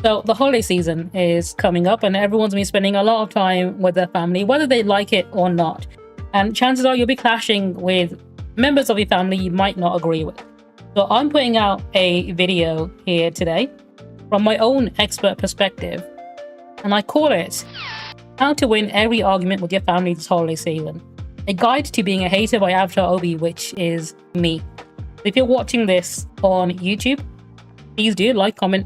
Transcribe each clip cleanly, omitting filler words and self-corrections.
So the holiday season is coming up and everyone's been spending a lot of time with their family, whether they like it or not. And chances are you'll be clashing with members of your family you might not agree with. So I'm putting out a video here today from my own expert perspective, and I call it How to Win Every Argument with Your Family This Holiday Season. A guide to being a hater by Avatar Obi, which is me. If you're watching this on YouTube, please do like, comment,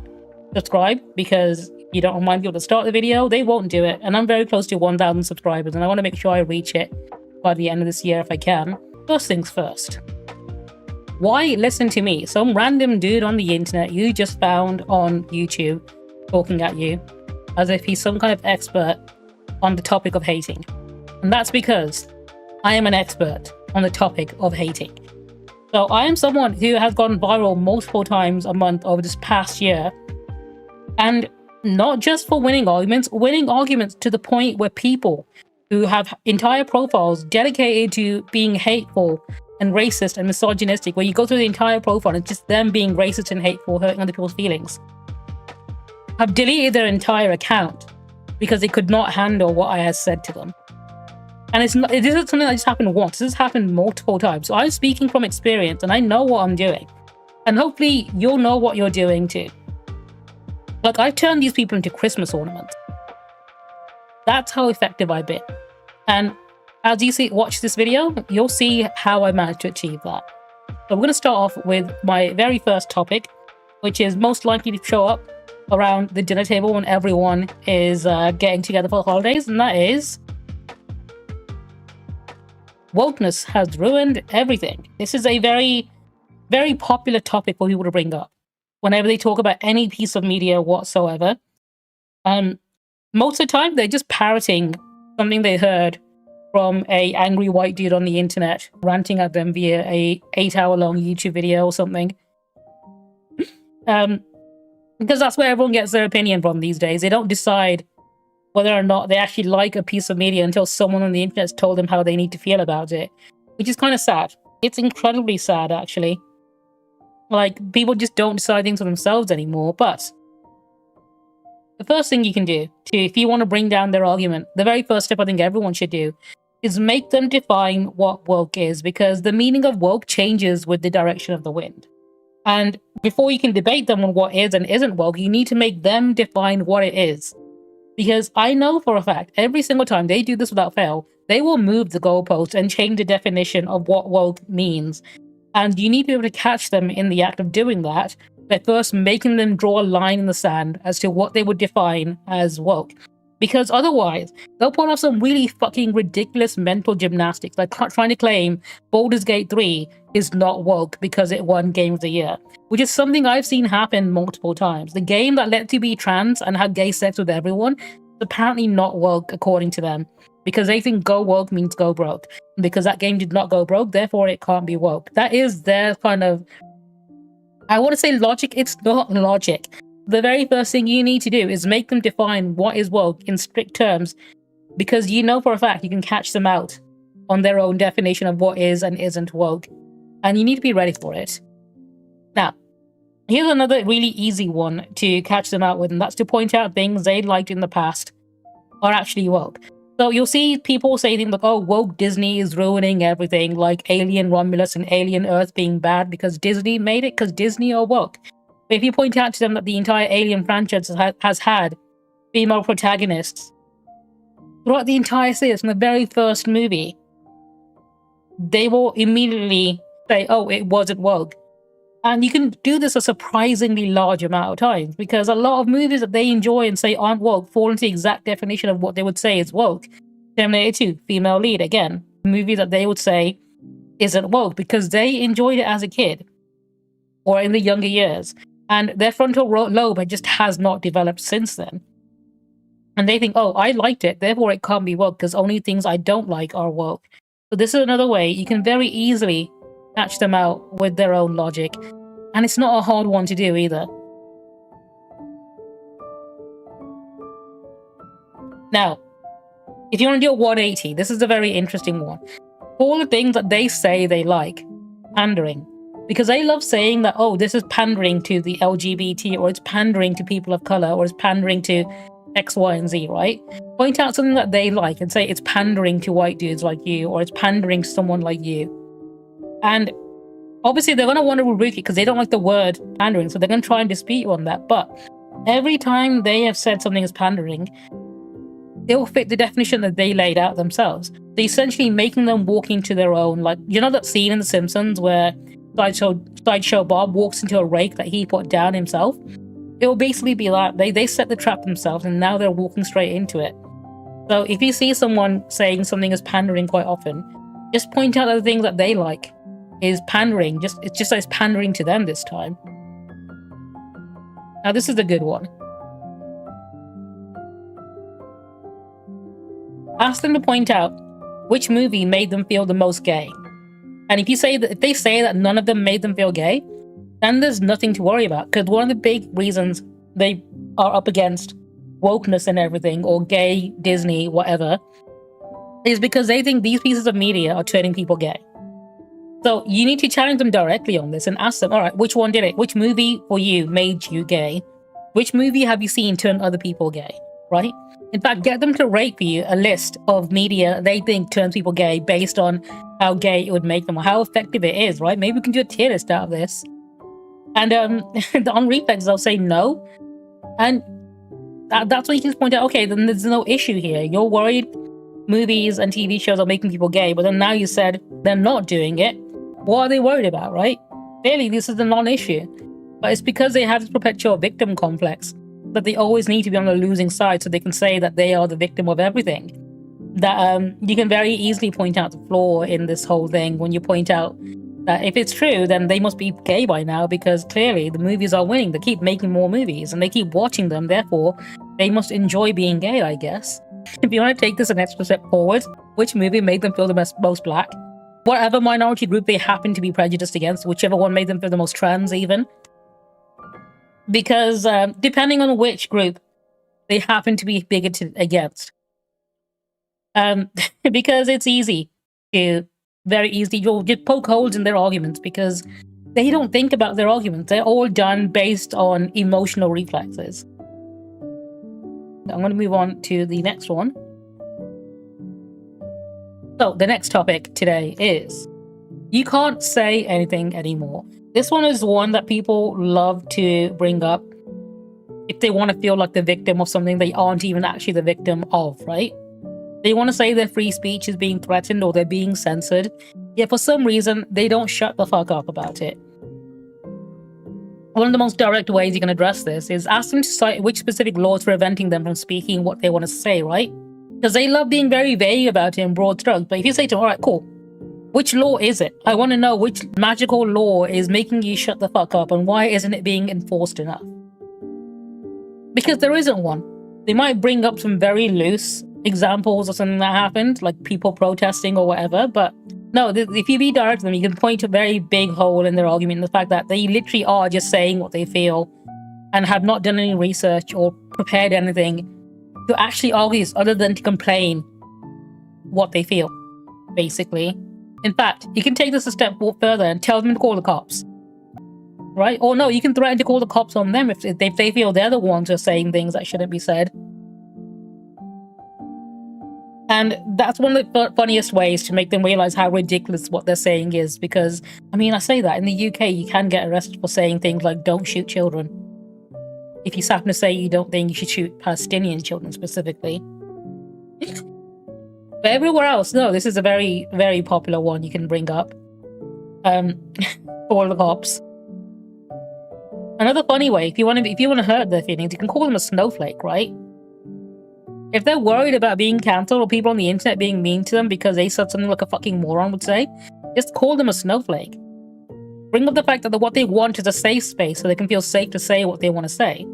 subscribe, because you don't mind people to start the video, they won't do it. And I'm very close to 1,000 subscribers and I want to make sure I reach it by the end of this year if I can. First things first. Why listen to me, some random dude on the internet you just found on YouTube talking at you as if he's some kind of expert on the topic of hating? And that's because I am an expert on the topic of hating. So I am someone who has gone viral multiple times a month over this past year. And not just for winning arguments to the point where people who have entire profiles dedicated to being hateful and racist and misogynistic, where you go through the entire profile and it's just them being racist and hateful, hurting other people's feelings, have deleted their entire account because they could not handle what I had said to them. And this isn't something that just happened once, this has happened multiple times. So I'm speaking from experience and I know what I'm doing. And hopefully you'll know what you're doing too. Like, I've turned these people into Christmas ornaments. That's how effective I've been. And as you watch this video, you'll see how I managed to achieve that. So we're going to start off with my very first topic, which is most likely to show up around the dinner table when everyone is getting together for the holidays, and that is wokeness has ruined everything. This is a very, very popular topic for people to bring up whenever they talk about any piece of media whatsoever. Most of the time, they're just parroting something they heard from a angry white dude on the internet, ranting at them via a 8-hour-long YouTube video or something. Because that's where everyone gets their opinion from these days. They don't decide whether or not they actually like a piece of media until someone on the internet has told them how they need to feel about it, which is kind of sad. It's incredibly sad, actually. Like, people just don't decide things for themselves anymore. But the first thing you can do if you want to bring down their argument, the very first step I think everyone should do is make them define what woke is, because the meaning of woke changes with the direction of the wind. And before you can debate them on what is and isn't woke, you need to make them define what it is. Because I know for a fact, every single time they do this without fail, they will move the goalpost and change the definition of what woke means. And you need to be able to catch them in the act of doing that by first making them draw a line in the sand as to what they would define as woke. Because otherwise, they'll pull off some really fucking ridiculous mental gymnastics, like trying to claim Baldur's Gate 3 is not woke because it won Game of the Year, which is something I've seen happen multiple times. The game that lets you be trans and have gay sex with everyone is apparently not woke according to them, because they think go woke means go broke. Because that game did not go broke, therefore it can't be woke. That is their kind of, I want to say logic, it's not logic. The very first thing you need to do is make them define what is woke in strict terms, because you know for a fact you can catch them out on their own definition of what is and isn't woke. And you need to be ready for it. Now, here's another really easy one to catch them out with, and that's to point out things they liked in the past are actually woke. So you'll see people say things like, oh, woke Disney is ruining everything, like Alien Romulus and Alien Earth being bad because Disney made it, because Disney are woke. But if you point out to them that the entire Alien franchise has had female protagonists throughout the entire series from the very first movie, they will immediately say, oh, it wasn't woke. And you can do this a surprisingly large amount of times, because a lot of movies that they enjoy and say aren't woke fall into the exact definition of what they would say is woke. Terminator 2, female lead, again, a movie that they would say isn't woke because they enjoyed it as a kid or in the younger years. And their frontal lobe just has not developed since then. And they think, oh, I liked it, therefore it can't be woke because only things I don't like are woke. So this is another way you can very easily catch them out with their own logic. And it's not a hard one to do either. Now, if you want to do a 180, this is a very interesting one. All the things that they say they like: pandering, Because they love saying that, oh, this is pandering to the LGBT, or it's pandering to people of color, or it's pandering to X, Y, and Z, right? Point out something that they like and say it's pandering to white dudes like you, or it's pandering to someone like you. And obviously they're going to want to rebuke it because they don't like the word pandering, so they're going to try and dispute you on that. But every time they have said something is pandering, it will fit the definition that they laid out themselves. They're essentially making them walk into their own, like, you know that scene in The Simpsons where Sideshow Bob walks into a rake that he put down himself? It will basically be that. They set the trap themselves and now they're walking straight into it. So if you see someone saying something is pandering quite often, just point out the things that they like is pandering. It's just like it's pandering to them this time. Now this is a good one. Ask them to point out which movie made them feel the most gay. And if they say that none of them made them feel gay, then there's nothing to worry about. Because one of the big reasons they are up against wokeness and everything, or gay, Disney, whatever, is because they think these pieces of media are turning people gay. So you need to challenge them directly on this and ask them, all right, which one did it? Which movie for you made you gay? Which movie have you seen turn other people gay, right? In fact, get them to rate for you a list of media they think turns people gay based on how gay it would make them or how effective it is, right? Maybe we can do a tier list out of this. And on reflex, they'll say no. And that's when you can just point out, okay, then there's no issue here. You're worried movies and TV shows are making people gay, but then now you said they're not doing it. What are they worried about, right? Clearly, this is a non-issue. But it's because they have this perpetual victim complex that they always need to be on the losing side so they can say that they are the victim of everything. That you can very easily point out the flaw in this whole thing when you point out that if it's true, then they must be gay by now because clearly the movies are winning. They keep making more movies and they keep watching them. Therefore, they must enjoy being gay, I guess. If you want to take this an extra step forward, which movie made them feel the most black? Whatever minority group they happen to be prejudiced against, whichever one made them feel the most trans even. Because depending on which group they happen to be bigoted against. Because it's very easy, you'll just poke holes in their arguments because they don't think about their arguments. They're all done based on emotional reflexes. I'm going to move on to the next one. So the next topic today is you can't say anything anymore. This one is one that people love to bring up if they want to feel like the victim of something they aren't even actually the victim of, right? They want to say their free speech is being threatened or they're being censored, yet for some reason, they don't shut the fuck up about it. One of the most direct ways you can address this is ask them to cite which specific law is preventing them from speaking what they want to say, right? Because they love being very vague about it in broad strokes. But if you say to them, all right, cool, which law is it? I want to know which magical law is making you shut the fuck up and why isn't it being enforced enough? Because there isn't one. They might bring up some very loose examples of something that happened, like people protesting or whatever, but no, if you be direct to them, you can point a very big hole in their argument in the fact that they literally are just saying what they feel and have not done any research or prepared anything to actually argue other than to complain what they feel, basically. In fact, you can take this a step further and tell them to call the cops, right? Or no, you can threaten to call the cops on them if they feel they're the ones who are saying things that shouldn't be said. And that's one of the funniest ways to make them realize how ridiculous what they're saying is. Because, I mean, I say that in the UK, you can get arrested for saying things like, don't shoot children. If you happen to say you don't think you should shoot Palestinian children specifically. But everywhere else, no, this is a very, very popular one you can bring up. Call the cops. Another funny way, if you want to hurt their feelings, you can call them a snowflake, right? If they're worried about being cancelled or people on the internet being mean to them because they said something like a fucking moron would say, just call them a snowflake. Bring up the fact that what they want is a safe space so they can feel safe to say what they want to say.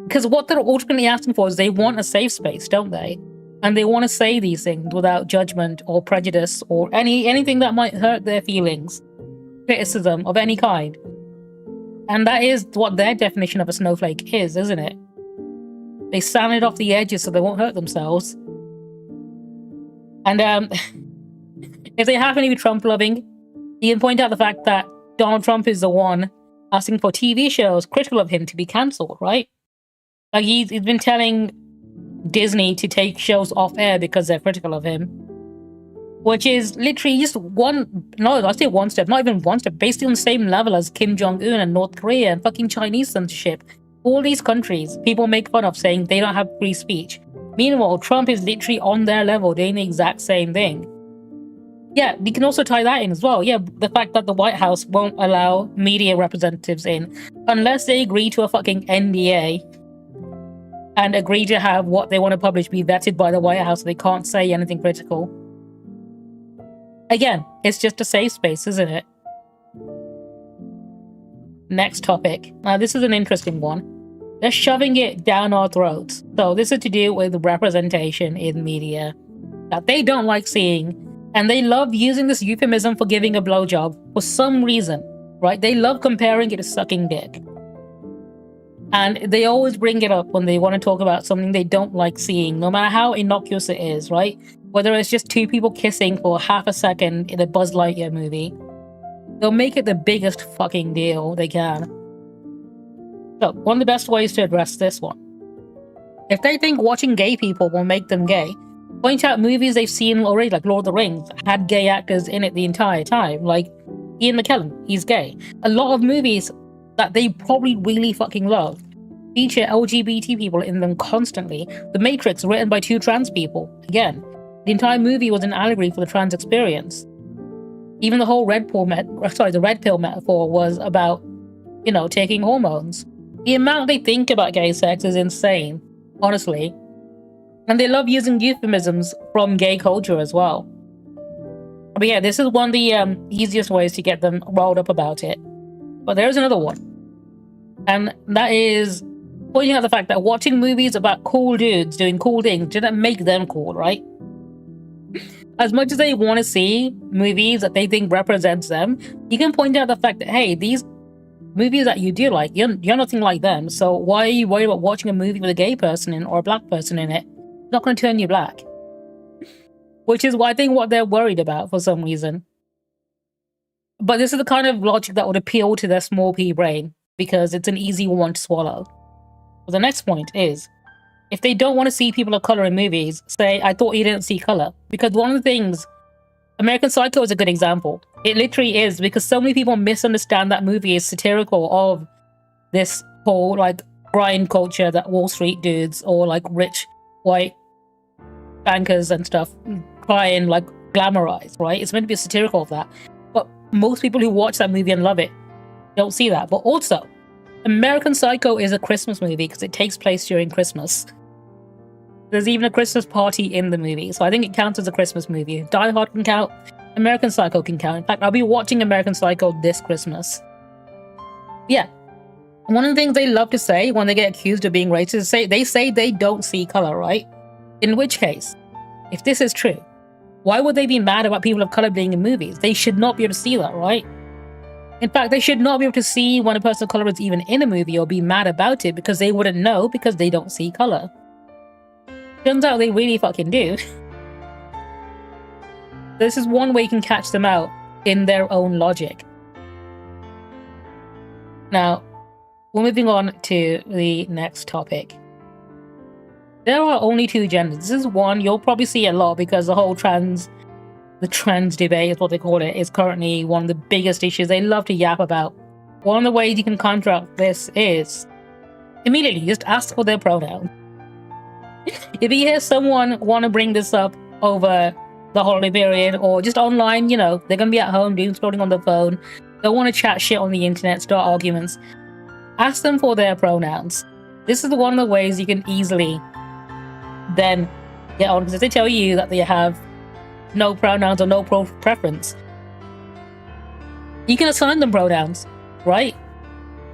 Because what they're ultimately asking for is they want a safe space, don't they? And they want to say these things without judgment or prejudice or anything that might hurt their feelings. Criticism of any kind. And that is what their definition of a snowflake is, isn't it? They sand it off the edges so they won't hurt themselves. And If they happen to be Trump loving, you can point out the fact that Donald Trump is the one asking for TV shows critical of him to be cancelled, right? Like he's been telling Disney to take shows off air because they're critical of him, which is literally just one step, not even one step, basically on the same level as Kim Jong-un and North Korea and fucking Chinese censorship. All these countries, people make fun of saying they don't have free speech. Meanwhile, Trump is literally on their level doing the exact same thing. Yeah, you can also tie that in as well. Yeah, the fact that the White House won't allow media representatives in unless they agree to a fucking NDA and agree to have what they want to publish be vetted by the White House so they can't say anything critical. Again, it's just a safe space, isn't it? Next topic. Now, this is an interesting one. They're shoving it down our throats. So this is to do with representation in media that they don't like seeing. And they love using this euphemism for giving a blowjob for some reason, right? They love comparing it to sucking dick. And they always bring it up when they want to talk about something they don't like seeing, no matter how innocuous it is, right? Whether it's just two people kissing for half a second in a Buzz Lightyear movie, they'll make it the biggest fucking deal they can. So, one of the best ways to address this one. If they think watching gay people will make them gay, point out movies they've seen already, like Lord of the Rings, had gay actors in it the entire time, like Ian McKellen, he's gay. A lot of movies that they probably really fucking love feature LGBT people in them constantly. The Matrix, written by two trans people, again. The entire movie was an allegory for the trans experience. Even the whole red pill metaphor was about, taking hormones. The amount they think about gay sex is insane, honestly. And they love using euphemisms from gay culture as well. But yeah, this is one of the easiest ways to get them riled up about it. But there's another one. And that is pointing out the fact that watching movies about cool dudes doing cool things didn't make them cool, right? As much as they want to see movies that they think represents them, you can point out the fact that, hey, these movies that you do like, you're nothing like them. So why are you worried about watching a movie with a gay person in or a black person in it? It's not going to turn you black. Which is I think what they're worried about for some reason. But this is the kind of logic that would appeal to their small p brain because it's an easy one to swallow. But the next point is, if they don't want to see people of color in movies, say, I thought you didn't see color. Because one of the things, American Psycho is a good example. It literally is, because so many people misunderstand that movie as satirical of this whole, grind culture that Wall Street dudes or, rich white bankers and stuff try and, glamorize, right? It's meant to be satirical of that. But most people who watch that movie and love it don't see that. But also, American Psycho is a Christmas movie because it takes place during Christmas. There's even a Christmas party in the movie, so I think it counts as a Christmas movie. Die Hard can count, American Psycho can count. In fact, I'll be watching American Psycho this Christmas. Yeah. One of the things they love to say when they get accused of being racist is they don't see color, right? In which case, if this is true, why would they be mad about people of color being in movies? They should not be able to see that, right? In fact, they should not be able to see when a person of color is even in a movie or be mad about it because they wouldn't know because they don't see color. Turns out they really fucking do. This is one way you can catch them out in their own logic. Now, we're moving on to the next topic. There are only two genders. This is one you'll probably see a lot because the whole trans debate is what they call it, is currently one of the biggest issues they love to yap about. One of the ways you can counteract this is immediately just ask for their pronoun. If you hear someone want to bring this up over the holiday period or just online, they're going to be at home doom scrolling on their phone, don't want to chat shit on the internet, start arguments, ask them for their pronouns. This is one of the ways you can easily then get on, because if they tell you that they have no pronouns or no preference, you can assign them pronouns, right?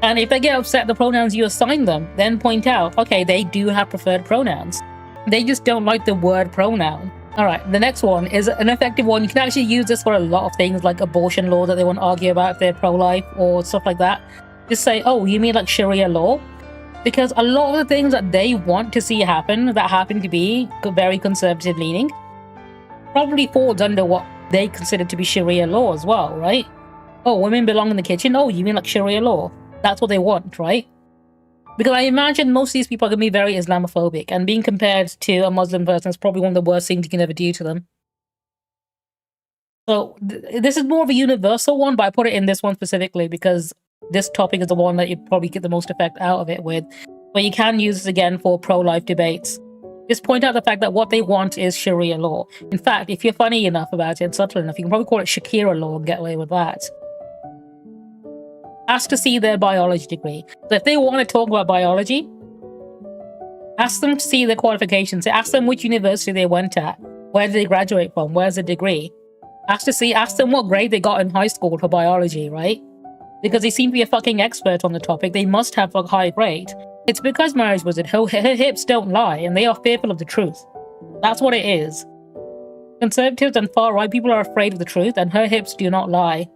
And if they get upset at the pronouns you assign them, then point out, okay, they do have preferred pronouns. They just don't like the word pronoun. Alright, the next one is an effective one. You can actually use this for a lot of things, like abortion law that they want to argue about if they're pro-life or stuff like that. Just say, oh, you mean like Sharia law? Because a lot of the things that they want to see happen, that happen to be very conservative leaning, probably falls under what they consider to be Sharia law as well, right? Oh, women belong in the kitchen? Oh, you mean like Sharia law? That's what they want, right? Because I imagine most of these people are going to be very Islamophobic, and being compared to a Muslim person is probably one of the worst things you can ever do to them. So this is more of a universal one, but I put it in this one specifically because this topic is the one that you'd probably get the most effect out of it with. But you can use this again for pro-life debates. Just point out the fact that what they want is Sharia law. In fact, if you're funny enough about it and subtle enough, you can probably call it Shakira law and get away with that. Ask to see their biology degree. So if they want to talk about biology, ask them to see their qualifications. Ask them which university they went at. Where did they graduate from? Where's the degree? Ask them what grade they got in high school for biology, right? Because they seem to be a fucking expert on the topic. They must have a high grade. It's because Marriage Wizard, her hips don't lie, and they are fearful of the truth. That's what it is. Conservatives and far-right people are afraid of the truth, and her hips do not lie.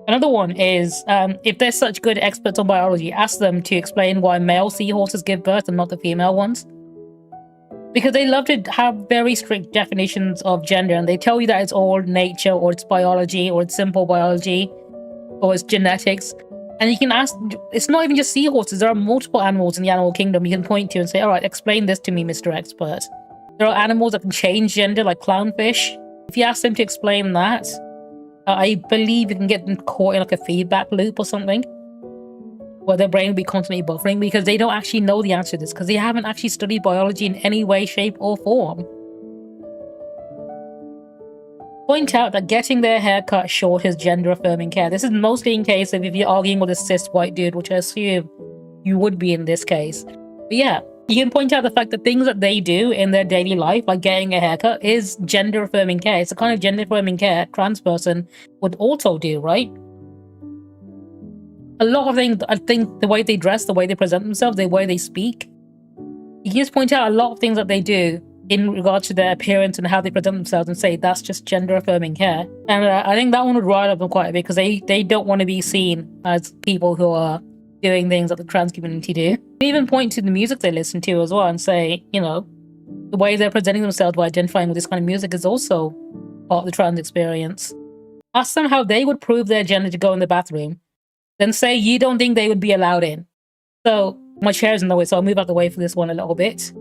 Another one is, if they're such good experts on biology, ask them to explain why male seahorses give birth and not the female ones. Because they love to have very strict definitions of gender, and they tell you that it's all nature, or it's biology, or it's simple biology, or it's genetics. And you can ask, it's not even just seahorses, there are multiple animals in the animal kingdom you can point to and say, all right, explain this to me, Mr. Expert. There are animals that can change gender, like clownfish. If you ask them to explain that, I believe you can get them caught in like a feedback loop or something, where their brain will be constantly buffering because they don't actually know the answer to this, because they haven't actually studied biology in any way, shape, or form. Point out that getting their hair cut short is gender-affirming care. This is mostly in case of if you're arguing with a cis white dude, which I assume you would be in this case. But yeah, you can point out the fact that things that they do in their daily life, like getting a haircut, is gender-affirming care. It's the kind of gender-affirming care a trans person would also do, right? A lot of things, I think the way they dress, the way they present themselves, the way they speak, you can just point out a lot of things that they do in regards to their appearance and how they present themselves and say that's just gender-affirming care. And I think that one would rile up them quite a bit because they don't want to be seen as people who are doing things that the trans community do. They even point to the music they listen to as well and say, you know, the way they're presenting themselves by identifying with this kind of music is also part of the trans experience. Ask them how they would prove their gender to go in the bathroom. Then say you don't think they would be allowed in. So my chair's in the way, so I'll move out the way for this one a little bit.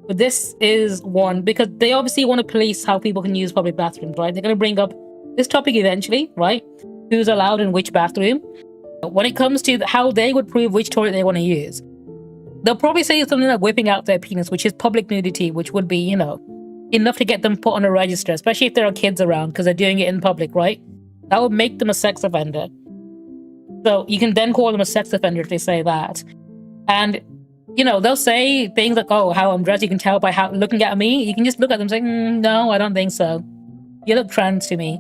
But this is one, because they obviously want to police how people can use public bathrooms, right? They're going to bring up this topic eventually, right? Who's allowed in which bathroom. But when it comes to how they would prove which toilet they want to use, they'll probably say something like whipping out their penis, which is public nudity, which would be, you know, enough to get them put on a register, especially if there are kids around, because they're doing it in public, right? That would make them a sex offender. So you can then call them a sex offender if they say that. And you know, they'll say things like, oh, how I'm dressed, you can tell by how looking at me. You can just look at them and say, no, I don't think so. You look trans to me.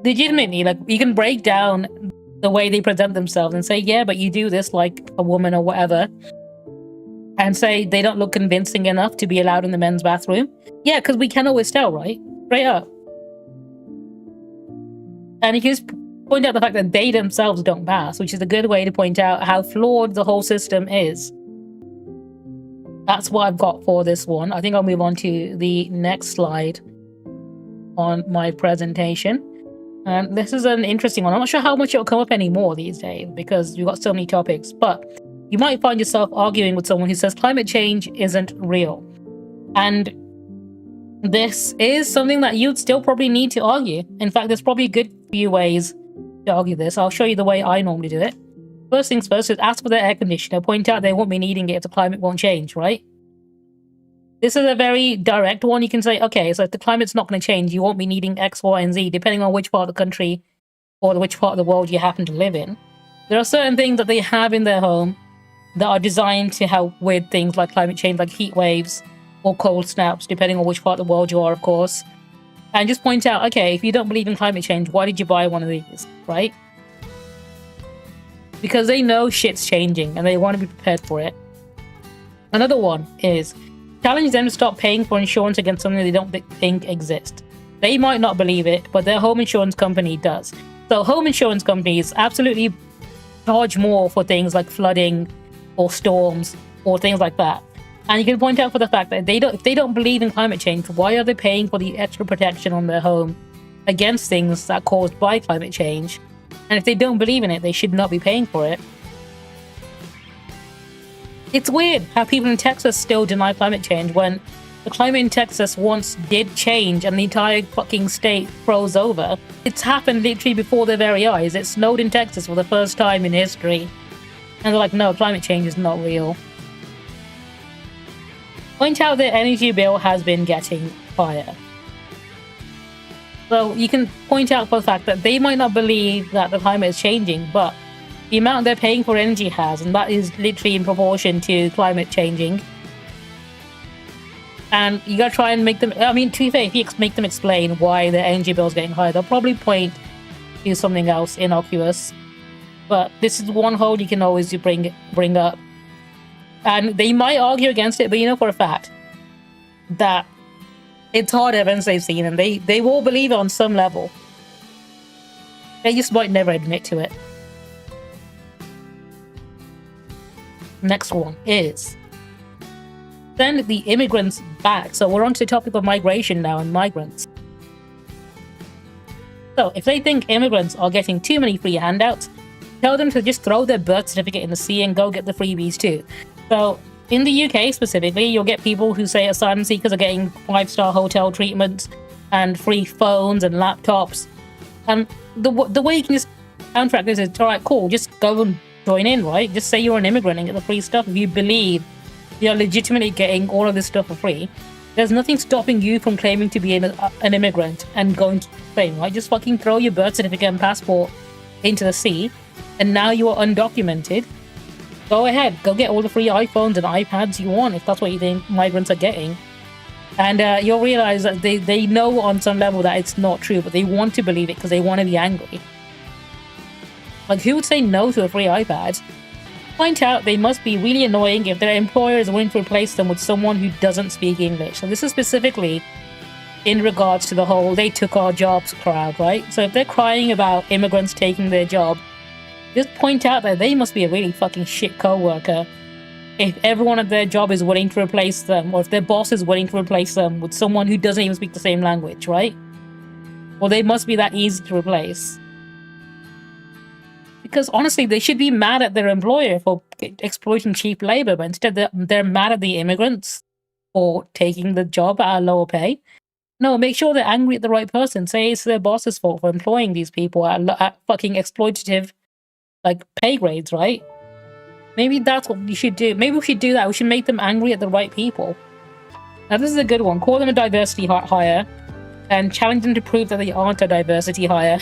Legitimately, like, you can break down the way they present themselves and say, yeah, but you do this like a woman or whatever. And say they don't look convincing enough to be allowed in the men's bathroom. Yeah, because we can always tell, right? Straight up. And you can just point out the fact that they themselves don't pass, which is a good way to point out how flawed the whole system is. That's what I've got for this one. I think I'll move on to the next slide on my presentation. And this is an interesting one. I'm not sure how much it'll come up anymore these days because we've got so many topics, but you might find yourself arguing with someone who says climate change isn't real. And this is something that you'd still probably need to argue. In fact, there's probably a good few ways to argue this. I'll show you the way I normally do it. First things first is ask for their air conditioner. Point out they won't be needing it if the climate won't change, right? This is a very direct one. You can say, okay, so if the climate's not going to change, you won't be needing X, Y, and Z, depending on which part of the country or which part of the world you happen to live in. There are certain things that they have in their home that are designed to help with things like climate change, like heat waves or cold snaps, depending on which part of the world you are, of course. And just point out, okay, if you don't believe in climate change, why did you buy one of these, right? Because they know shit's changing and they want to be prepared for it. Another one is challenge them to stop paying for insurance against something they don't think exists. They might not believe it, but their home insurance company does. So home insurance companies absolutely charge more for things like flooding or storms or things like that. And you can point out for the fact that if they don't believe in climate change, why are they paying for the extra protection on their home against things that are caused by climate change? And if they don't believe in it, they should not be paying for it. It's weird how people in Texas still deny climate change when the climate in Texas once did change and the entire fucking state froze over. It's happened literally before their very eyes. It snowed in Texas for the first time in history. And they're like, no, climate change is not real. Point out their energy bill has been getting higher. So you can point out for the fact that they might not believe that the climate is changing, but the amount they're paying for energy has, and that is literally in proportion to climate changing. And you gotta try and make them, I mean, to be fair, if you make them explain why their energy bill is getting higher, they'll probably point to something else innocuous. But this is one hole you can always bring up. And they might argue against it, but you know for a fact that it's hard evidence they've seen, and they will believe it on some level. They just might never admit to it. Next one is send the immigrants back. So we're on to the topic of migration now and migrants. So if they think immigrants are getting too many free handouts, tell them to just throw their birth certificate in the sea and go get the freebies too. So in the UK specifically, you'll get people who say asylum seekers are getting 5-star hotel treatments and free phones and laptops. And the way you can just counteract this is, all right, cool, just go and join in, right? Just say you're an immigrant and get the free stuff. If you believe you're legitimately getting all of this stuff for free, there's nothing stopping you from claiming to be an immigrant and going to Spain, right? Just fucking throw your birth certificate and passport into the sea, and now you are undocumented. Go ahead, go get all the free iPhones and iPads you want if that's what you think migrants are getting. And you'll realize that they know on some level that it's not true, but they want to believe it because they want to be angry. Like, who would say no to a free iPad? Point out they must be really annoying if their employer is willing to replace them with someone who doesn't speak English. So this is specifically in regards to the whole they took our jobs crowd, right? So if they're crying about immigrants taking their job, just point out that they must be a really fucking shit co-worker if everyone at their job is willing to replace them, or if their boss is willing to replace them with someone who doesn't even speak the same language, right? Well, they must be that easy to replace. Because honestly, they should be mad at their employer for exploiting cheap labor, but instead they're mad at the immigrants for taking the job at a lower pay. No, make sure they're angry at the right person. Say it's their boss's fault for employing these people at fucking exploitative pay grades, right? Maybe that's what we should do. Maybe we should do that. We should make them angry at the right people. Now, this is a good one. Call them a diversity hire and challenge them to prove that they aren't a diversity hire.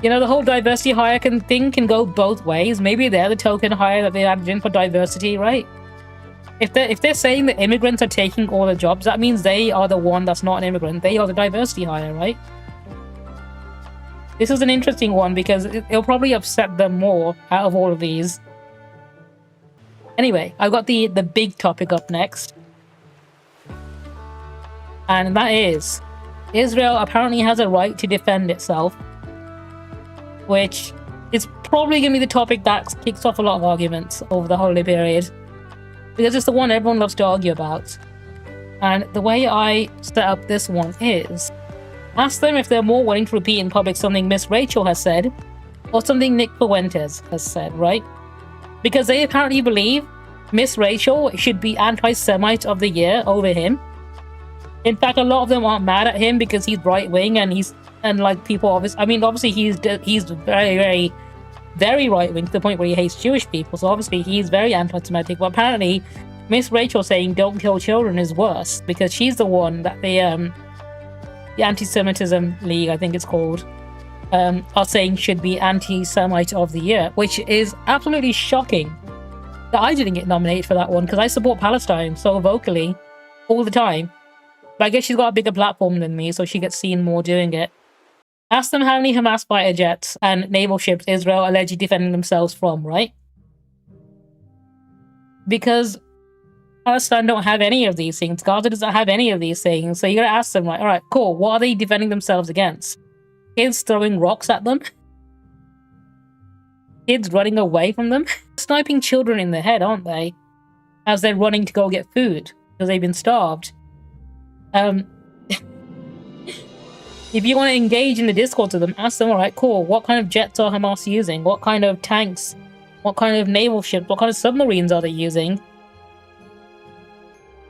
You know, the whole diversity hire thing can go both ways. Maybe they're the token hire that they added in for diversity, right? If they're saying that immigrants are taking all the jobs, that means they are the one that's not an immigrant. They are the diversity hire, right? This is an interesting one because it'll probably upset them more out of all of these. Anyway, I've got the big topic up next. And that is, Israel apparently has a right to defend itself, which is probably going to be the topic that kicks off a lot of arguments over the holiday period, because it's the one everyone loves to argue about. And the way I set up this one is, ask them if they're more willing to repeat in public something Miss Rachel has said, or something Nick Fuentes has said, right? Because they apparently believe Miss Rachel should be anti-Semite of the year over him. In fact, a lot of them aren't mad at him because he's right-wing and people obviously he's very, very, very right-wing to the point where he hates Jewish people. So obviously he's very anti-Semitic. But apparently, Miss Rachel saying "don't kill children" is worse because she's the one that the Anti-Semitism League, I think it's called, are saying should be anti-Semite of the year, which is absolutely shocking that I didn't get nominated for that one because I support Palestine so vocally all the time. But I guess she's got a bigger platform than me, so she gets seen more doing it. Ask them how many Hamas fighter jets and naval ships Israel allegedly defending themselves from, right? Because Palestine don't have any of these things. Gaza doesn't have any of these things. So you gotta ask them, like, all right, cool, what are they defending themselves against? Kids throwing rocks at them? Kids running away from them? Sniping children in the head, aren't they? as they're running to go get food because they've been starved. If you want to engage in the discourse with them, ask them, all right, cool, what kind of jets are Hamas using? What kind of tanks? What kind of naval ships? What kind of submarines are they using?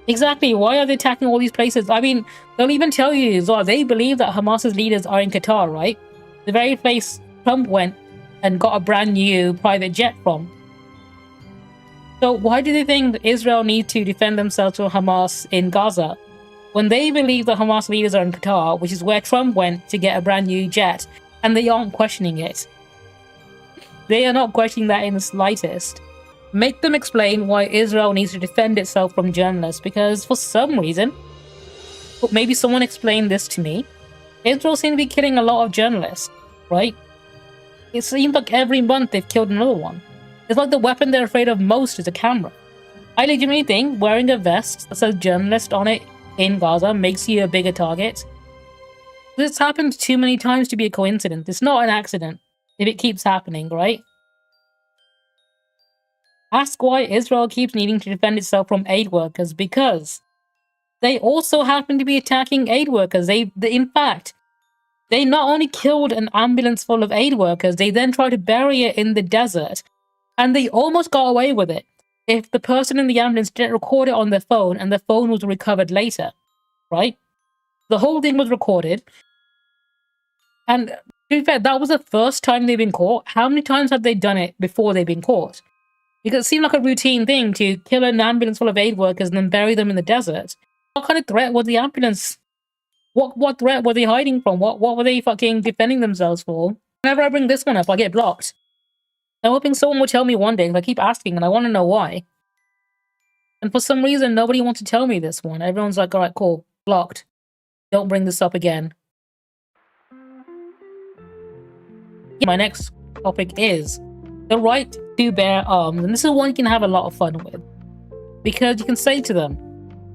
Exactly, why are they attacking all these places? I mean, they'll even tell you as well, they believe that Hamas's leaders are in Qatar, right? The very place Trump went and got a brand new private jet from. So why do they think that Israel needs to defend themselves from Hamas in Gaza when they believe that Hamas leaders are in Qatar, which is where Trump went to get a brand new jet, and they aren't questioning it? They are not questioning that in the slightest. Make them explain why Israel needs to defend itself from journalists, because for some reason, but maybe someone explained this to me, Israel seems to be killing a lot of journalists, right? It seems like every month they've killed another one. It's like the weapon they're afraid of most is a camera. I legitimately think wearing a vest that says journalist on it in Gaza makes you a bigger target. This happened too many times to be a coincidence. It's not an accident if it keeps happening, right? Ask why Israel keeps needing to defend itself from aid workers, because they also happen to be attacking aid workers. In fact, they not only killed an ambulance full of aid workers, they then tried to bury it in the desert, and they almost got away with it if the person in the ambulance didn't record it on their phone and the phone was recovered later, right? The whole thing was recorded, and to be fair, that was the first time they've been caught. How many times have they done it before they've been caught? Because it seemed like a routine thing to kill an ambulance full of aid workers and then bury them in the desert. What kind of threat was the ambulance? What threat were they hiding from? What were they fucking defending themselves for? Whenever I bring this one up, I get blocked. I'm hoping someone will tell me one day, because I keep asking and I want to know why. And for some reason, nobody wants to tell me this one. Everyone's like, alright, cool, blocked. Don't bring this up again. My next topic is the right to bear arms. And this is one you can have a lot of fun with. Because you can say to them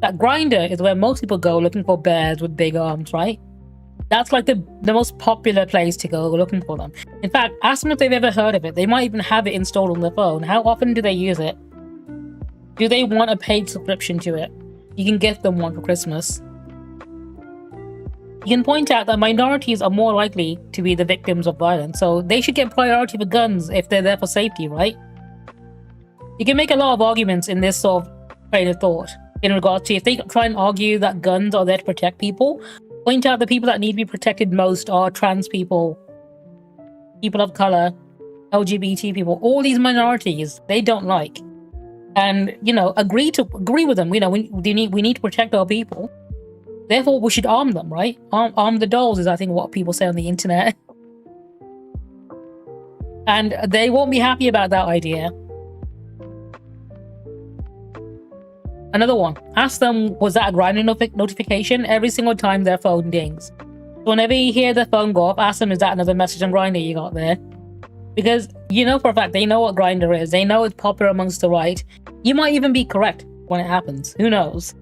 that Grindr is where most people go looking for bears with big arms, right? That's like the most popular place to go looking for them. In fact, ask them if they've ever heard of it. They might even have it installed on their phone. How often do they use it? Do they want a paid subscription to it? You can gift them one for Christmas. You can point out that minorities are more likely to be the victims of violence, so they should get priority for guns if they're there for safety, right? You can make a lot of arguments in this sort of train of thought in regards to if they try and argue that guns are there to protect people, point out the people that need to be protected most are trans people, people of color, LGBT people, all these minorities they don't like. And, agree with them. We need to protect our people. Therefore, we should arm them, right? Arm the dolls is, I think, what people say on the internet. And they won't be happy about that idea. Another one. Ask them, was that a Grindr notification? Every single time their phone dings. So whenever you hear their phone go off, ask them, is that another message on Grindr you got there? Because for a fact, they know what Grindr is. They know it's popular amongst the right. You might even be correct when it happens. Who knows?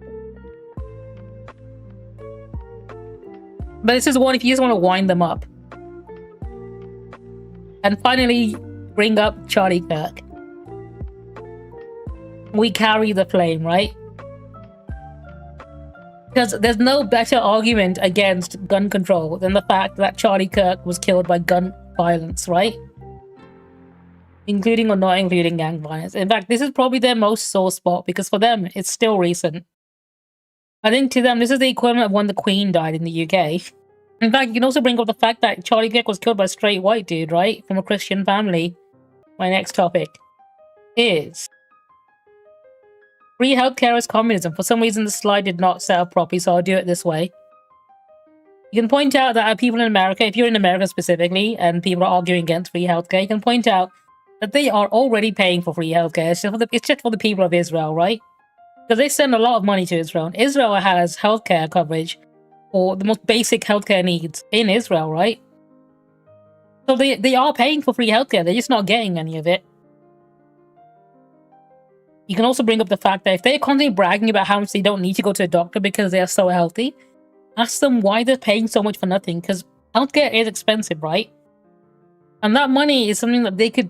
But this is one if you just want to wind them up. And finally, bring up Charlie Kirk. We carry the flame, right? Because there's no better argument against gun control than the fact that Charlie Kirk was killed by gun violence, right? Including or not including gang violence. In fact, this is probably their most sore spot, because for them, it's still recent. I think to them, this is the equivalent of when the Queen died in the UK. In fact, you can also bring up the fact that Charlie Kirk was killed by a straight white dude, right? From a Christian family. My next topic is free healthcare is communism. For some reason, the slide did not set up properly, so I'll do it this way. You can point out that people in America, if you're in America specifically, and people are arguing against free healthcare, you can point out that they are already paying for free healthcare. It's just for the people of Israel, right? Because they send a lot of money to Israel. Israel has healthcare coverage for the most basic healthcare needs in Israel, right? So they are paying for free healthcare. They're just not getting any of it. You can also bring up the fact that if they're constantly bragging about how much they don't need to go to a doctor because they are so healthy, ask them why they're paying so much for nothing, because healthcare is expensive, right? And that money is something that they could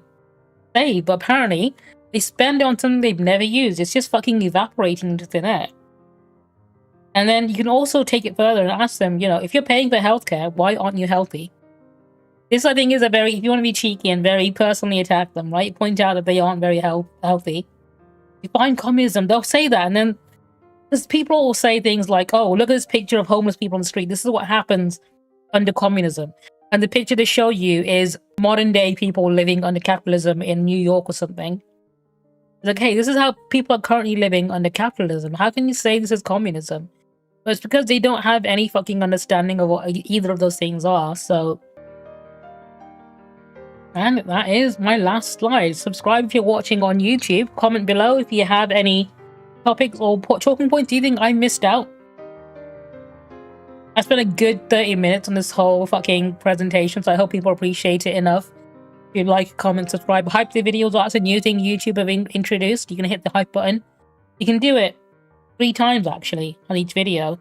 save, but apparently They spend it on something they've never used. It's just fucking evaporating into thin air. And then you can also take it further and ask them, you know, if you're paying for healthcare, why aren't you healthy? This, I think, is a very, if you want to be cheeky and very personally attack them, right? Point out that they aren't very healthy. You find communism, they'll say that. And then because people will say things like, oh, look at this picture of homeless people on the street. This is what happens under communism. And the picture they show you is modern day people living under capitalism in New York or something. It's like, hey, this is how people are currently living under capitalism. How can you say this is communism? But it's because they don't have any fucking understanding of what either of those things are. So, and that is my last slide. Subscribe if you're watching on YouTube. Comment below if you have any topics or talking points you think I missed out. I spent a good 30 minutes on this whole fucking presentation, so I hope people appreciate it enough. If you like, comment, subscribe, hype the videos. That's a new thing YouTube have introduced. You can hit the hype button. You can do it 3 times actually on each video.